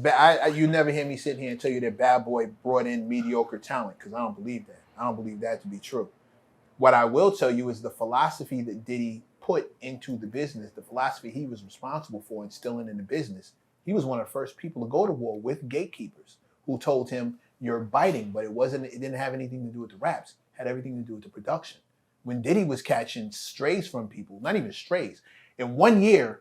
You never hear me sit here and tell you that Bad Boy brought in mediocre talent, because I don't believe that. I don't believe that to be true. What I will tell you is the philosophy that Diddy put into the business, the philosophy he was responsible for instilling in the business. He was one of the first people to go to war with gatekeepers who told him, you're biting, but it didn't have anything to do with the raps. It had everything to do with the production. When Diddy was catching strays from people, not even strays, in 1 year,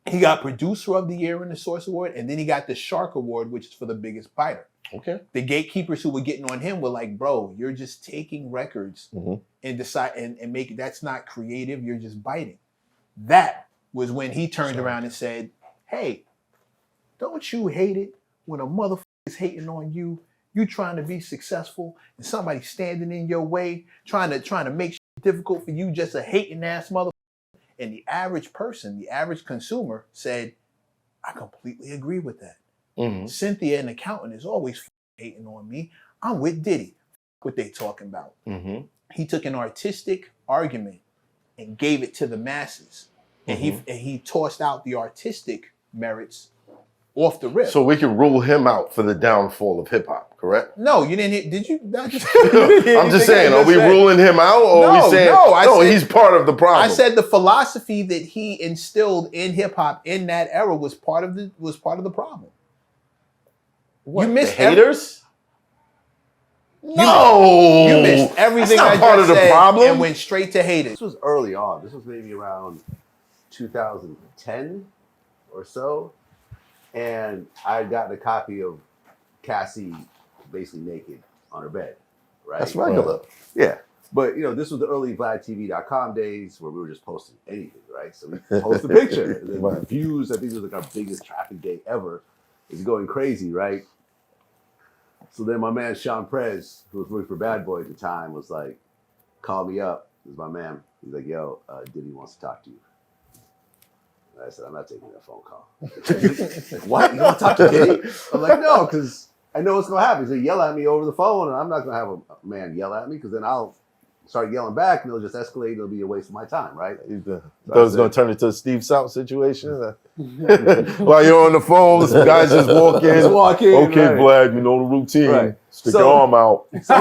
he got Producer of the Year in the Source Award, and then he got the Shark Award, which is for the biggest biter. Okay. The gatekeepers who were getting on him were like, bro, you're just taking records and decide and make that's not creative, you're just biting. That was when he turned around and said, hey, don't you hate it when a motherfucker is hating on you? You trying to be successful and somebody standing in your way, trying to make shit difficult for you, just a hating ass motherfucker. And the average person, the average consumer said, I completely agree with that. Cynthia, an accountant, is always hating on me. I'm with Diddy. What they talking about. He took an artistic argument and gave it to the masses. And he tossed out the artistic merits off the rip. So we can rule him out for the downfall of hip hop, correct? No, you didn't. Did you? I'm just saying, are we ruling him out, or are we saying no? He's part of the problem. I said the philosophy that he instilled in hip hop in that era was part of the problem. What, you missed the haters. No, you missed everything. That's not I part just of the said problem. And went straight to haters. This was early on. This was maybe around 2010 or so. And I had gotten a copy of Cassie basically naked on her bed, right? That's regular. Yeah. But, you know, this was the early VladTV.com days where we were just posting anything, right? So we post a picture. And then the views, I think it was like our biggest traffic day ever. It's going crazy, right? So then my man, Sean Prez, who was working for Bad Boy at the time, was like, call me up. This is my man. He's like, yo, Diddy wants to talk to you. I said, I'm not taking that phone call. Like, what? You want to talk to Diddy? I'm like, no, because I know what's going to happen. He's going to yell at me over the phone, and I'm not going to have a man yell at me, because then I'll start yelling back, and it'll just escalate. It'll be a waste of my time, right? So it's going to turn into a Steve South situation? While you're on the phone, some guys just walk in. Okay, right. Vlad, you know the routine. Right. Stick your arm out. So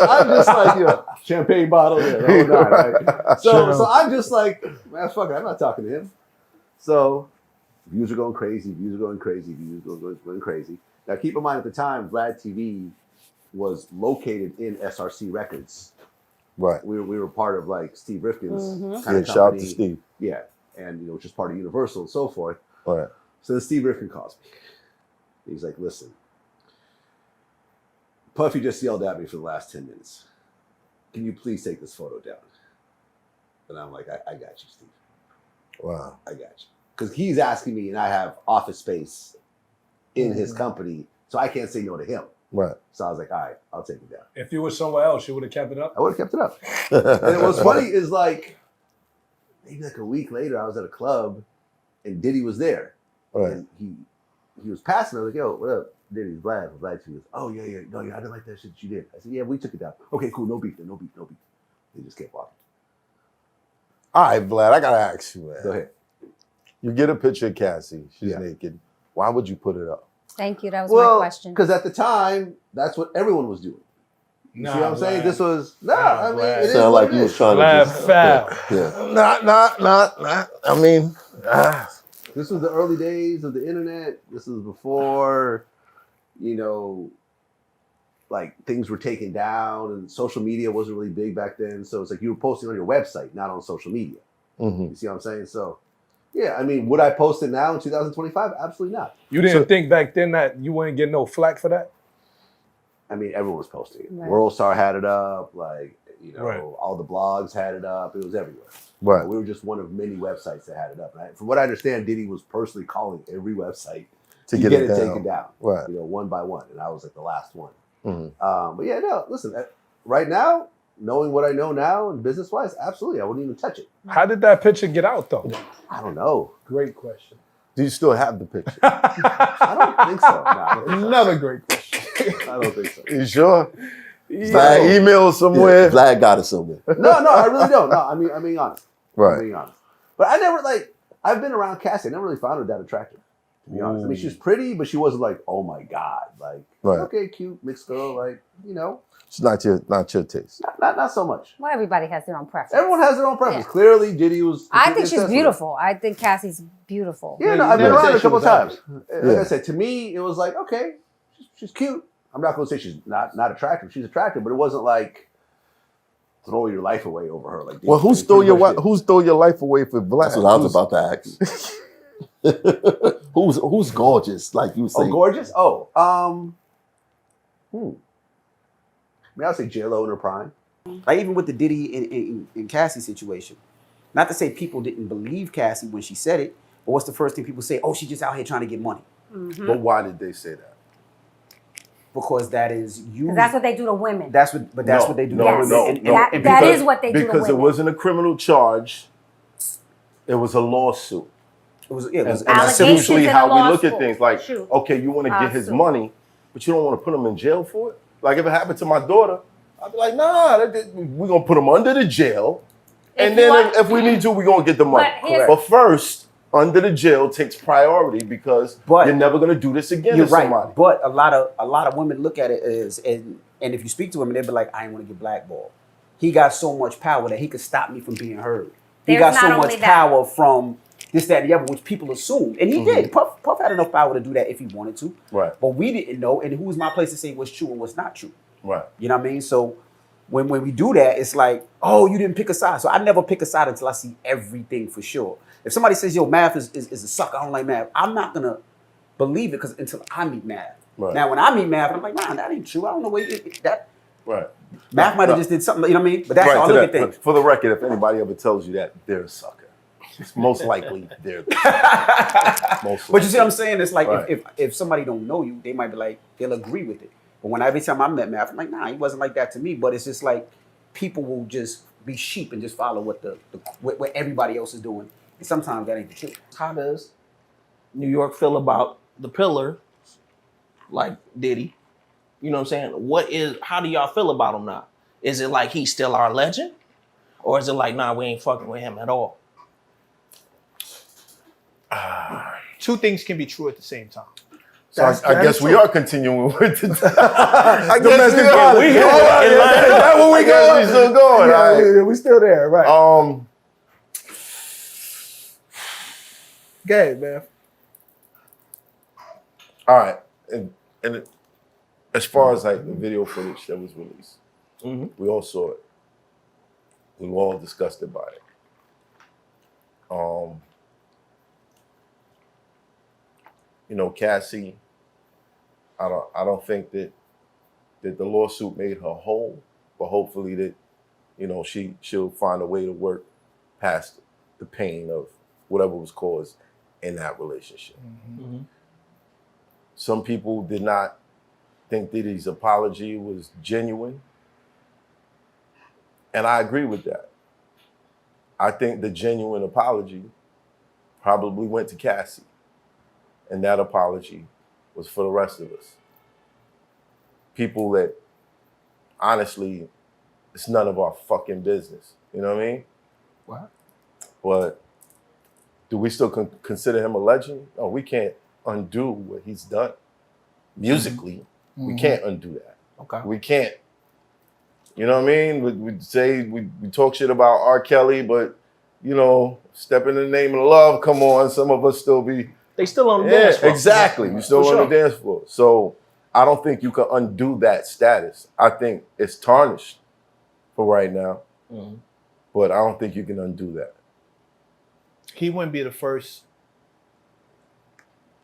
I'm just like, you know, champagne bottle there, the whole nine, right? So I'm just like, man, fuck it, I'm not talking to him. So views are going crazy, views are going crazy. Now keep in mind, at the time, Vlad TV was located in SRC Records. Right. We were part of like Steve Rifkin's kind of company. Shout out to Steve. Yeah, and you know, which is part of Universal and so forth. Right. So then Steve Rifkin calls me. He's like, listen, Puffy just yelled at me for the last 10 minutes. Can you please take this photo down? And I'm like, I got you, Steve. Wow. I got you. Because he's asking me, and I have office space in his company, so I can't say no to him. Right. So I was like, all right, I'll take it down. If you were somewhere else, you would have kept it up? I would have kept it up. And what's funny is like, maybe like a week later, I was at a club, and Diddy was there. Right. And he was passing. I was like, yo, what up? Diddy's Vlad. Vlad, she goes, oh, yeah. No, I didn't like that shit you did. I said, yeah, we took it down. Okay, cool. No beef then. No beef. They just kept walking. All right, Vlad, I got to ask you, man. Go ahead. You get a picture of Cassie. She's naked. Why would you put it up? Thank you. That was my question. Because at the time, that's what everyone was doing. You see what I'm saying? This was, I mean, it sounded like you was trying to just... Not. I mean... This was the early days of the internet. This was before, you know, like things were taken down and social media wasn't really big back then. So it's like you were posting on your website, not on social media. You see what I'm saying? So, yeah, I mean, would I post it now in 2025? Absolutely not. You didn't think back then that you wouldn't get no flack for that? I mean, everyone was posting it. Right. World Star had it up. Like, you know, all the blogs had it up. It was everywhere. Right. We were just one of many websites that had it up. From what I understand, Diddy was personally calling every website to get it taken down. Right. You know, one by one. And I was like the last one. But yeah, no, listen, right now, knowing what I know now and business-wise, absolutely, I wouldn't even touch it. How did that picture get out, though? I don't know. Great question. Do you still have the picture? I don't think so. No, Another great question. I don't think so. You sure? Vlad email somewhere. Yeah, Vlad got it somewhere. No, I really don't. No, I'm being honest. Right. I'm being honest. But I never I've been around Cassie. I never really found her that attractive. to be honest. I mean, she was pretty, but she wasn't like, oh my God. Like, okay, cute, mixed girl, like, you know. It's not your taste. Not so much. Well, everybody has their own preference. Everyone has their own preference. Yeah. Clearly, Diddy was. I think she's beautiful. I think Cassie's beautiful. Yeah, no, I've been around her a couple of times. Like I said, to me, it was like, okay, she's cute. I'm not going to say she's not attractive. She's attractive, but it wasn't like throwing your life away over her. Like, well, who stole your life away for Black? That's what I was about to ask. Who's gorgeous? Like you say. Oh, gorgeous? Oh, I mean, I'll say J-Lo in her prime. Like even with the Diddy and Cassie situation. Not to say people didn't believe Cassie when she said it, but what's the first thing people say? Oh, she's just out here trying to get money. Mm-hmm. But why did they say that? Because that is you. That's what they do to women. That's what they do to women. That is what they do to women. Because it wasn't a criminal charge. It was a lawsuit. It was that's usually how we look at things. Like, okay, you want to get his money, but you don't want to put him in jail for it. Like if it happened to my daughter, I'd be like, nah, we're going to put him under the jail. And then if we need to, we're going to get the money. But first, under the jail takes priority because you're never going to do this again to somebody. But a lot of women look at it as, and if you speak to women, they'll be like, I ain't want to get blackballed. He got so much power that he could stop me from being heard. He got so much power from this, that, and the other, which people assume. And he did. Puff had enough power to do that if he wanted to. Right. But we didn't know, and who was my place to say what's true and what's not true? Right. You know what I mean? So when we do that, it's like, oh, you didn't pick a side. So I never pick a side until I see everything for sure. If somebody says, yo, math is a sucker, I don't like math, I'm not going to believe it until I meet math. Right. Now, when I meet math, I'm like, man, that ain't true. I don't know where that. Right. Math might have just did something, you know what I mean? But that's how I look at things. For the record, if anybody ever tells you that, they're a sucker. It's most likely they're the sucker. But you see what I'm saying? It's like if somebody don't know you, they might be like, they'll agree with it. But every time I met math, I'm like, nah, he wasn't like that to me. But it's just like people will just be sheep and just follow what everybody else is doing. And sometimes that ain't the truth. How does New York feel about the pillar, like Diddy? You know what I'm saying? How do y'all feel about him now? Is it like he's still our legend? Or is it like, nah, we ain't fucking with him at all? Two things can be true at the same time. So I guess we are continuing with it. I guess Domestic violence. we here. That's where we going. We still going. Yeah, we still there, right? Go ahead, man. All right, and as far as like the video footage that was released, we all saw it. We were all disgusted by it. You know, Cassie, I don't think that the lawsuit made her whole, but hopefully that, you know, she'll find a way to work past the pain of whatever was caused in that relationship. Some people did not think Diddy's apology was genuine, and I agree with that. I think the genuine apology probably went to Cassie. And that apology was for the rest of us. People that, honestly, it's none of our fucking business. You know what I mean? What? But do we still consider him a legend? No, we can't undo what he's done. Musically, we can't undo that. Okay. We can't. You know what I mean? We say, we talk shit about R. Kelly, but, you know, step in the name of love, come on, some of us still be... They still on the dance floor. Exactly. You still on the dance floor. So I don't think you can undo that status. I think it's tarnished for right now. But I don't think you can undo that. He wouldn't be the first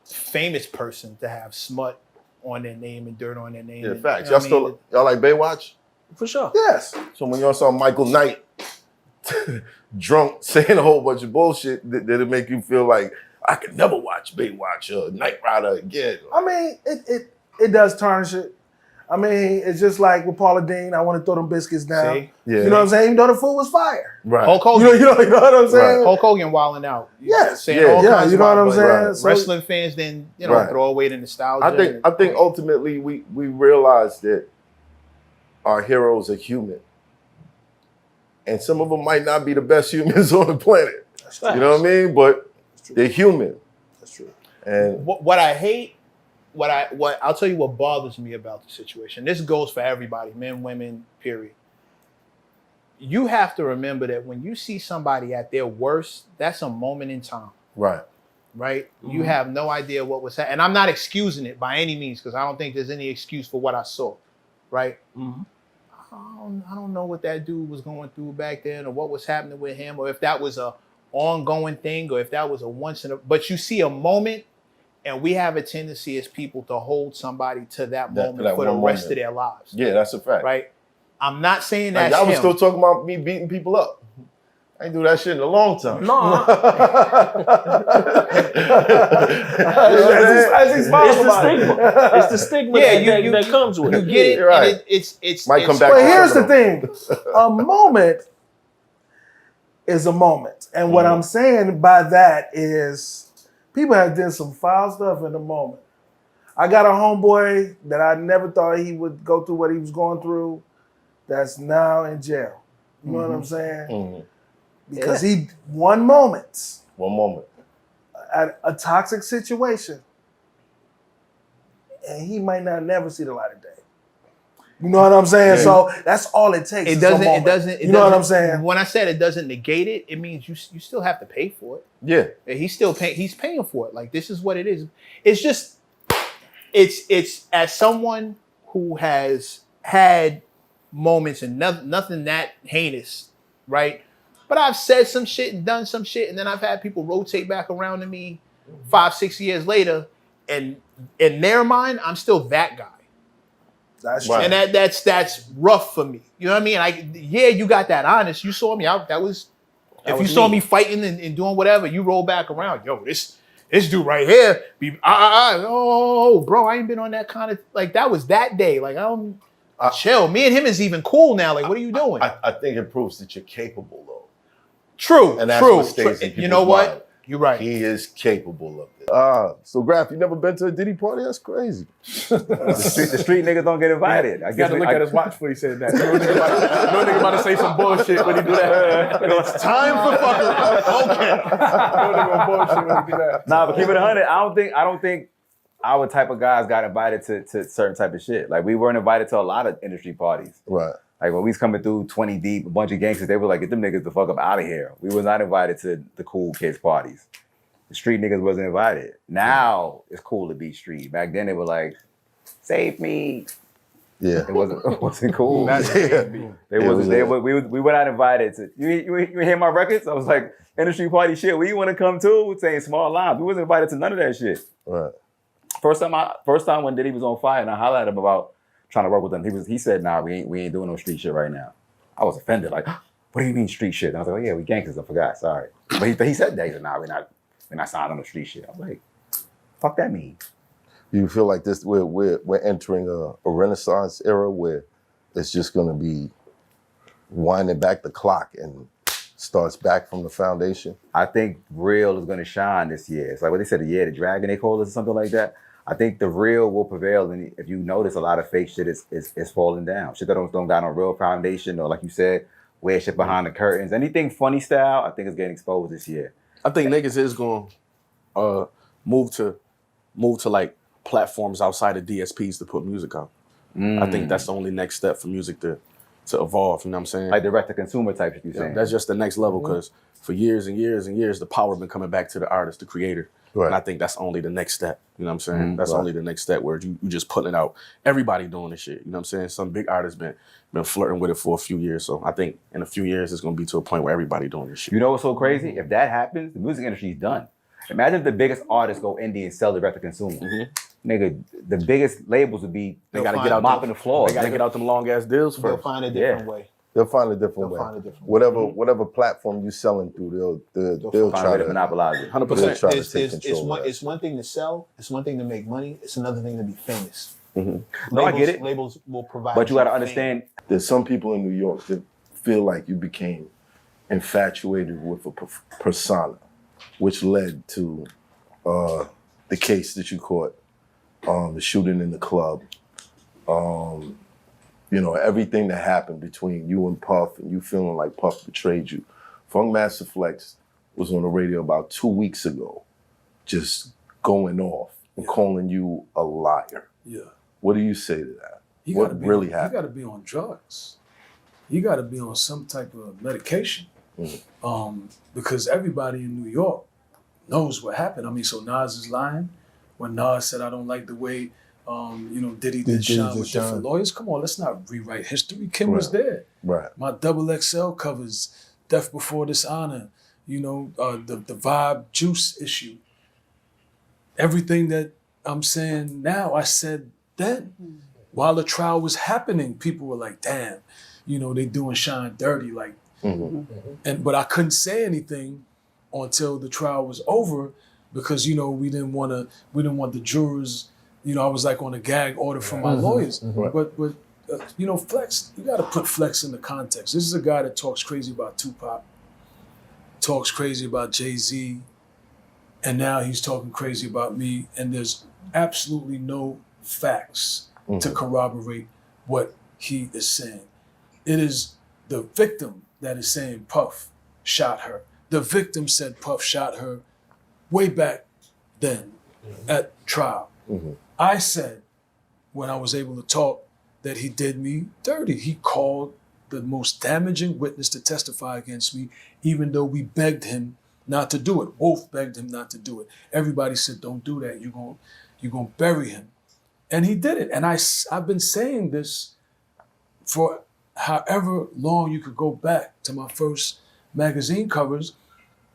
famous person to have smut on their name and dirt on their name. Yeah, and, facts. You know Y'all like Baywatch? For sure. Yes. So when y'all saw Michael Knight drunk saying a whole bunch of bullshit, did it make you feel like, I could never watch Baywatch or Knight Rider again? I mean, it does tarnish it. I mean, it's just like with Paula Dean, I want to throw them biscuits down. See? Yeah. You know what I'm saying? Even though the food was fire. Right. Hulk Hogan. You know what I'm saying? Hulk Hogan wilding out. Yes. Saying all kinds you know of what I'm saying? wild, So, wrestling fans then, you know, throw away the nostalgia. I think ultimately we realize that our heroes are human. And some of them might not be the best humans on the planet. You know what I mean? But they're human. That's true. And what I hate, what I'll tell you what bothers me about the situation. This goes for everybody, men, women, period. You have to remember that when you see somebody at their worst, that's a moment in time. right. Right? You have no idea what was happening. And I'm not excusing it by any means, because I don't think there's any excuse for what I saw. Right? I don't know what that dude was going through back then, or what was happening with him, or if that was a ongoing thing, or if that was a once in a. But you see a moment, and we have a tendency as people to hold somebody to that moment for the rest of their lives. Yeah, that's a fact. Right? I'm not saying Like, that's y'all was him. still talking about me beating people up. I ain't do that shit in a long time. No, As he smiles it's the about it. stigma. It's the stigma that comes with You it. get it. Right. And it's Might come back. But here's the thing. A moment is a moment. And what I'm saying by that is people have done some foul stuff in the moment. I got a homeboy that I never thought he would go through what he was going through that's now in jail. You know what I'm saying? Because he one moment at a toxic situation, and he might not never see the light of day. You know what I'm saying? Yeah. So that's all it takes. It doesn't. You know what I'm saying? When I said it doesn't negate it, it means you still have to pay for it. Yeah. He's still paying. He's paying for it. Like, this is what it is. It's just, it's as someone who has had moments and nothing that heinous, right? But I've said some shit and done some shit, and then I've had people rotate back around to me 5-6 years later, and in their mind, I'm still that guy. That's true. And that's rough for me. You know what I mean? You got that honest. You saw me out. If you saw me fighting and doing whatever, you roll back around. Yo, this dude right here, oh, bro, I ain't been on that kind of, like, that was that day. Like, I don't chill. Me and him is even cool now. Like, what are you doing? I think it proves that you're capable, though. True. And that's what stays in You know what? mind. You're right. He is capable of it. So Graf, you never been to a Diddy party? That's crazy. The street niggas don't get invited. I You got to look at his watch before he said that. No nigga about to say some bullshit when he do that. It's time for fuckery. Okay. No nigga gonna bullshit when he do that. Nah, but keep it 100. I don't think our type of guys got invited to certain type of shit. Like, we weren't invited to a lot of industry parties. Right. Like, when we was coming through 20 deep, a bunch of gangsters, they were like, get them niggas the fuck up out of here. We was not invited to the cool kids parties. The street niggas wasn't invited. Now it's cool to be street. Back then they were like, save me. Yeah. It wasn't cool. We were not invited to. You hear my records? I was like, industry party shit. Where you want to come to? We're saying small lines. We wasn't invited to none of that shit. Right. First time when Diddy was on fire, and I hollered at him about trying to work with him. He said, nah, we ain't doing no street shit right now. I was offended. Like, what do you mean street shit? And I was like, oh yeah, we gangsters. I forgot. Sorry. But he said that. He said, nah, we're not signed on the street shit. I'm like, fuck that mean? You feel like this? We're entering a Renaissance era where it's just going to be winding back the clock and starts back from the foundation. I think real is going to shine this year. It's like what they said, the year of the dragon, they call it, or something like that. I think the real will prevail, and if you notice, a lot of fake shit is falling down. Shit that don't got no real foundation, or like you said, wear shit behind the curtains. Anything funny style, I think is getting exposed this year. I think niggas is going to move to like platforms outside of DSPs to put music out. I think that's the only next step for music to evolve. You know what I'm saying? Like direct to consumer type shit. You saying? That's just the next level, because for years and years and years, the power been coming back to the artist, the creator. Right. And I think that's only the next step. You know what I'm saying? That's only the next step where you just putting it out. Everybody doing this shit. You know what I'm saying? Some big artists been flirting with it for a few years. So I think in a few years it's gonna be to a point where everybody doing this shit. You know what's so crazy? If that happens, the music industry is done. Imagine if the biggest artists go indie and sell direct to consumer. Nigga, the biggest labels would be They gotta get out mopping the floor. They gotta get out them long ass deals first. They'll find a different way. They'll find a different way. Whatever platform you're selling through, they'll try to monopolize it. 100%. It's one thing to sell. It's one thing to make money. It's another thing to be famous. No, I get it. Labels will provide. But you got to understand. There's some people in New York that feel like you became infatuated with a persona, which led to the case that you caught, the shooting in the club. You know, everything that happened between you and Puff, and you feeling like Puff betrayed you. Funk Master Flex was on the radio about 2 weeks ago, just going off and calling you a liar. Yeah. What do you say to that? He What really happened? He got to be on drugs. He got to be on some type of medication. Because everybody in New York knows what happened. I mean, so Nas is lying when Nas said, "I don't like the way, Diddy did Shine with different lawyers." Come on, let's not rewrite history. Kim was there. Right. My XXL covers, Death Before Dishonor, the Vibe Juice issue. Everything that I'm saying now, I said then. While the trial was happening, people were like, damn, they doing Shine dirty. Like, but I couldn't say anything until the trial was over because, we didn't want the jurors, I was like on a gag order from my lawyers. But Flex, you got to put Flex in the context. This is a guy that talks crazy about Tupac, talks crazy about Jay-Z, and now he's talking crazy about me, and there's absolutely no facts to corroborate what he is saying. It is the victim that is saying Puff shot her. The victim said Puff shot her way back then at trial. I said, when I was able to talk, that he did me dirty. He called the most damaging witness to testify against me, even though we begged him not to do it. Wolf begged him not to do it. Everybody said, don't do that. You're gonna bury him. And he did it. And I've been saying this for however long you could go back to my first magazine covers,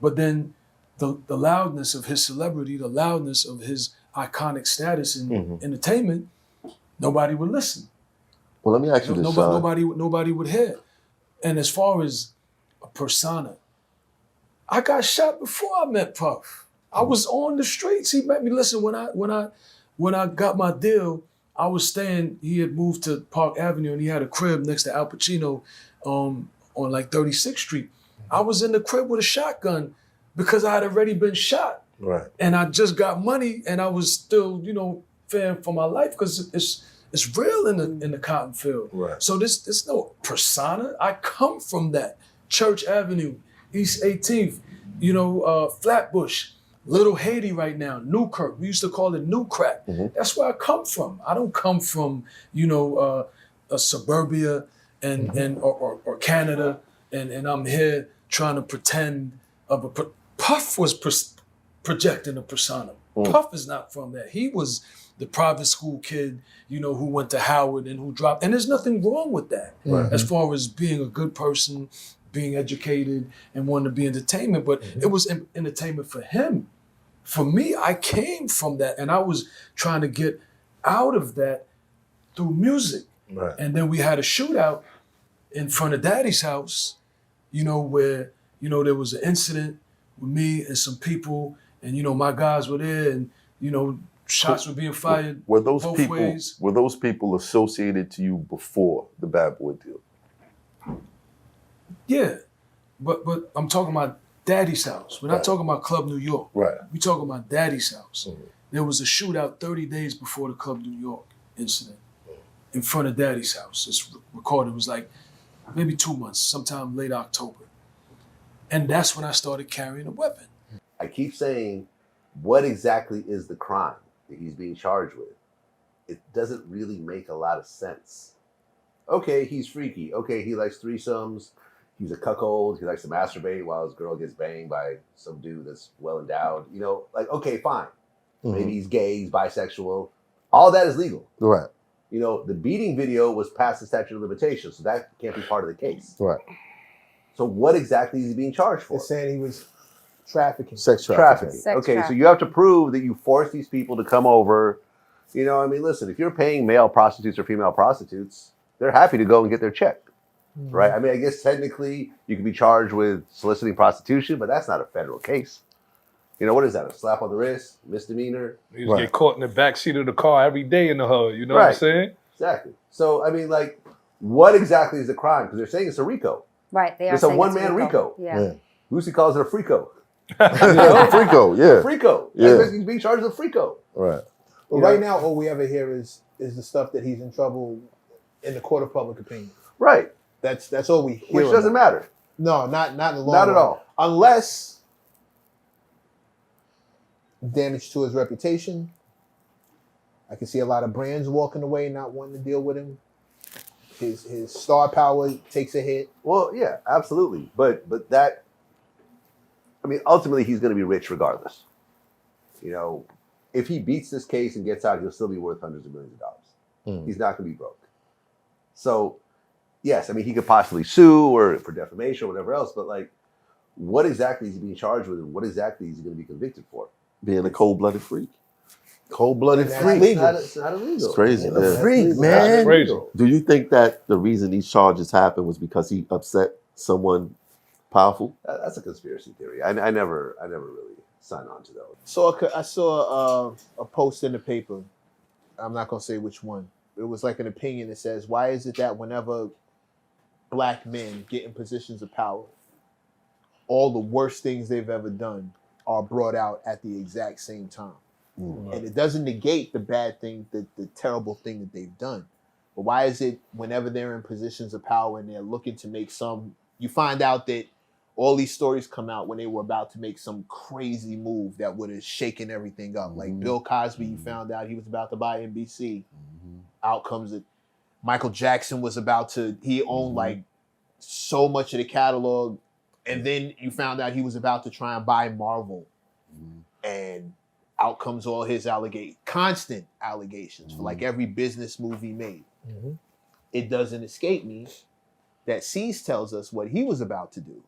but then the loudness of his celebrity, the loudness of his iconic status in entertainment, nobody would listen. Well, let me ask you this, nobody would hear. And as far as a persona, I got shot before I met Puff. I was on the streets. He met me. Listen, when I got my deal, I was staying, he had moved to Park Avenue and he had a crib next to Al Pacino on like 36th Street. I was in the crib with a shotgun because I had already been shot. Right. And I just got money and I was still, fearing for my life because it's real in the cotton field. Right. So there's no persona. I come from that. Church Avenue, East 18th, Flatbush, Little Haiti right now, Newkirk. We used to call it New Crack. That's where I come from. I don't come from, a suburbia or Canada, and I'm here trying to pretend of a. Puff was projecting a persona. Puff is not from that. He was the private school kid, who went to Howard and who dropped. And there's nothing wrong with that, as far as being a good person, being educated, and wanting to be entertainment. But it was entertainment for him. For me, I came from that, and I was trying to get out of that through music. Right. And then we had a shootout in front of Daddy's house, where, there was an incident with me and some people, and, my guys were there, and, shots were being fired both ways. Were those people associated to you before the Bad Boy deal? Yeah, but I'm talking about Daddy's house. We're not talking about Club New York. Right. We're talking about Daddy's house. There was a shootout 30 days before the Club New York incident in front of Daddy's house. It's recorded. It was like maybe 2 months, sometime late October. And that's when I started carrying a weapon. I keep saying, what exactly is the crime that he's being charged with? It doesn't really make a lot of sense. Okay, he's freaky. Okay, he likes threesomes. He's a cuckold. He likes to masturbate while his girl gets banged by some dude that's well endowed. Okay, fine. Maybe he's gay, he's bisexual. All that is legal. Right. The beating video was past the statute of limitations, so that can't be part of the case. Right. So what exactly is he being charged for? They're saying he was trafficking. Sex trafficking. So you have to prove that you forced these people to come over. Listen, if you're paying male prostitutes or female prostitutes, they're happy to go and get their check. Right? I mean, I guess technically you could be charged with soliciting prostitution, but that's not a federal case. What is that? A slap on the wrist? Misdemeanor? You get caught in the backseat of the car every day in the hood. You know what I'm saying? Exactly. So, I mean, what exactly is the crime? Because they're saying it's a RICO. Right. They are it's a one-man RICO. Yeah. Lucy calls it a freako. Freako, yeah. Freako. Yeah. He's being charged with freako. Right. Well, right now, all we ever hear is the stuff that he's in trouble in the court of public opinion. Right. That's all we hear. Which doesn't matter. No, not in the long Not run. at all. Unless damage to his reputation. I can see a lot of brands walking away, not wanting to deal with him. His star power takes a hit. Well, yeah, absolutely. But that, I mean, ultimately he's going to be rich regardless. You know, if he beats this case and gets out, he'll still be worth hundreds of millions of dollars. He's not going to be broke. So, yes, I mean, he could possibly sue or for defamation or whatever else, but like, what exactly is he being charged with and what exactly is he going to be convicted for? Being a cold-blooded freak. Cold-blooded freak. It's not illegal. It's crazy, Yeah, man. Freak, man. That's crazy. Do you think that the reason these charges happened was because he upset someone powerful? That's a conspiracy theory. I never really signed on to those. So I saw a post in the paper. I'm not gonna say which one. It was like an opinion that says, why is it that whenever black men get in positions of power, all the worst things they've ever done are brought out at the exact same time? And it doesn't negate the bad thing, the terrible thing that they've done. But why is it whenever they're in positions of power and they're looking to make you find out that all these stories come out when they were about to make some crazy move that would have shaken everything up. Like Bill Cosby, you found out he was about to buy NBC. Out comes it. Michael Jackson was he owned like so much of the catalog. And then you found out he was about to try and buy Marvel. And out comes all his constant allegations for like every business move he made. It doesn't escape me that Keyz tells us what he was about to do.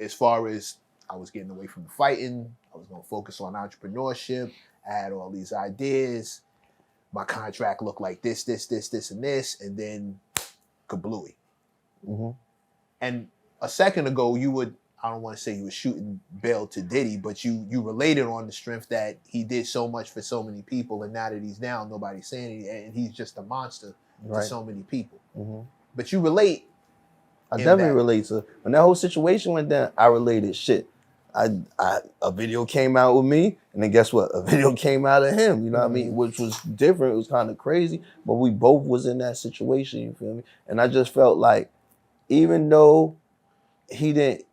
As far as I was getting away from the fighting, I was going to focus on entrepreneurship. I had all these ideas. My contract looked like this, and this, and then kablooey. And a second ago, I don't want to say you were shooting bail to Diddy, but you related on the strength that he did so much for so many people, and now that he's down, nobody's saying anything, and he's just a monster to so many people. But you relate. I definitely relate to when that whole situation went down. I related shit. A video came out with me, and then guess what? A video came out of him. You know what I mean? Which was different. It was kind of crazy, but we both was in that situation. You feel me? And I just felt like, even though niggas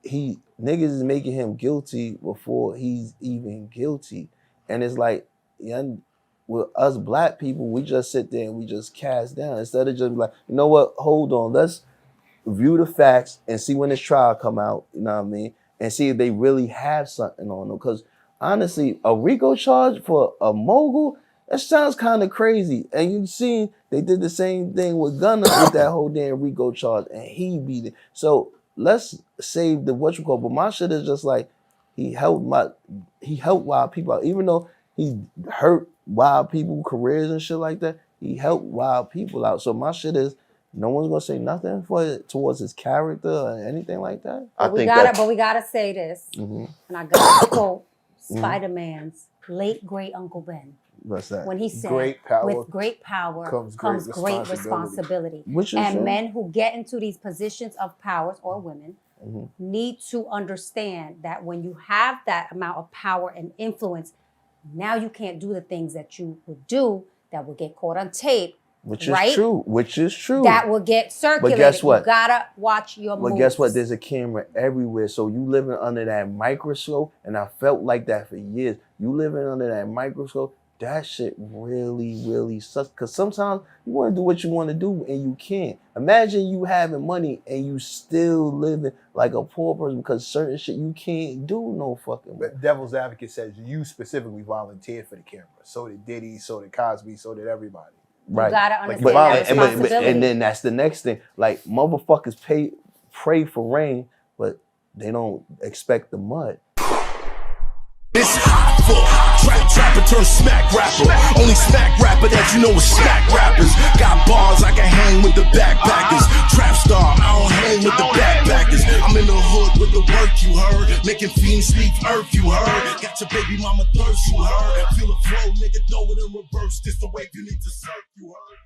is making him guilty before he's even guilty, and it's like, with us black people, we just sit there and we just cast down instead of just like, you know what? Hold on, let's view the facts and see when this trial come out, you know what I mean? And see if they really have something on them. Because honestly, a RICO charge for a mogul, that sounds kind of crazy. And you see, they did the same thing with Gunna with that whole damn RICO charge, and he beat it. So let's save the but my shit is just like, he helped wild people out. Even though he hurt wild people careers and shit like that, he helped wild people out. So my shit is, no one's gonna say nothing towards his character or anything like that. But we gotta say this, and I gotta quote Spider-Man's late great Uncle Ben. What's that? When he said, with great power comes great responsibility. And men who get into these positions of powers, or women, need to understand that when you have that amount of power and influence, now you can't do the things that you would do that will get caught on tape. Which is true. That will get circulated. But guess what? You gotta watch your moves. But guess what? There's a camera everywhere. So you living under that microscope, and I felt like that for years. You living under that microscope, that shit really, really sucks. Because sometimes you want to do what you want to do, and you can't. Imagine you having money, and you still living like a poor person because certain shit you can't do no fucking way. Devil's advocate says you specifically volunteered for the camera. So did Diddy, so did Cosby, so did everybody. Right. You gotta understand that responsibility. And then that's the next thing. Like, motherfuckers pray for rain, but they don't expect the mud. This trapper turn smack rapper. Only smack rapper that you know is smack rappers. Got bars I can hang with the backpackers. Trap star, I don't hang with the backpackers. I'm in the hood with the work, you heard. Making fiends leave earth, you heard. Got your baby mama thirst, you heard. Feel the flow, nigga, throw it in reverse. This the way you need to surf, you heard.